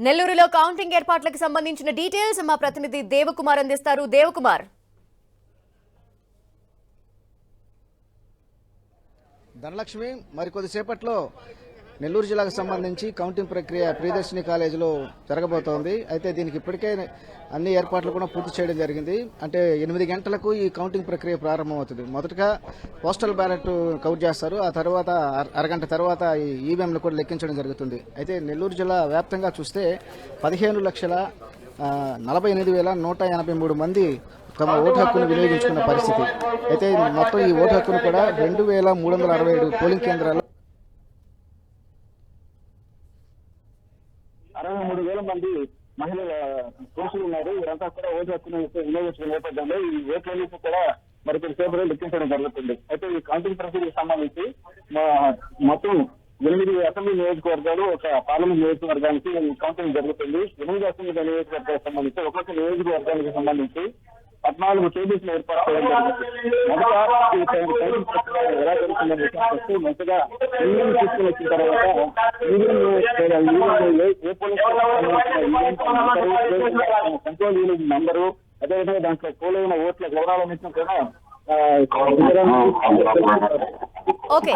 నెల్లూరులో కౌంటింగ్ ఏర్పాట్లకు సంబంధించిన డీటెయిల్స్ మా ప్రతినిధి దేవకుమార్ అందిస్తారు. దేవకుమార్. ధనలక్ష్మి, మరికొద్దిసేపట్లో నెల్లూరు జిల్లాకు సంబంధించి కౌంటింగ్ ప్రక్రియ ప్రియదర్శిని కాలేజీలో జరగబోతోంది. అయితే దీనికి ఇప్పటికే అన్ని ఏర్పాట్లు కూడా పూర్తి చేయడం జరిగింది. అంటే 8 గంటలకు ఈ కౌంటింగ్ ప్రక్రియ ప్రారంభమవుతుంది. మొదటగా పోస్టల్ బ్యాలెట్ కౌంట్ చేస్తారు. ఆ తర్వాత అరగంట తర్వాత ఈ ఈవీఎంలు కూడా లెక్కించడం జరుగుతుంది. అయితే నెల్లూరు జిల్లా వ్యాప్తంగా చూస్తే 15,48,183 మంది తమ ఓటు హక్కును వినియోగించుకున్న పరిస్థితి. అయితే మొత్తం ఈ ఓటు హక్కును కూడా 2,367 పోలింగ్ కేంద్రాల్లో 63,000 మంది మహిళల పురుషులు ఉన్నారు. వీరంతా కూడా ఓటు హక్కును వినియోగించుకున్న నేపథ్యంలో ఈ ఓట్లన్నీ కూడా మరి కొద్దిసేపు లెక్కించడం జరుగుతుంది. అయితే ఈ కౌంటింగ్ ప్రక్రియకు సంబంధించి మొత్తం 8 అసెంబ్లీ నియోజకవర్గాలు, ఒక పార్లమెంట్ నియోజకవర్గానికి కౌంటింగ్ జరుగుతుంది. 8 అసెంబ్లీ నియోజకవర్గాలకు సంబంధించి ఒక్కొక్క నియోజకవర్గానికి సంబంధించి 14 టేబుల్స్ ఏర్పాటు చేయడం జరిగింది. మొదట ఈ కౌంటింగ్ ప్రక్రియ ఎలా జరుగుతుందని విషయానికి మొదటగా ఈవీఎం తీసుకుని వచ్చిన తర్వాత ఏ పోలీస్ కంట్రోల్ యూనిట్ నంబరు, అదేవిధంగా దాంట్లో పోలైన ఓట్ల వివరాలన్నింటినీ కూడా ఓకే.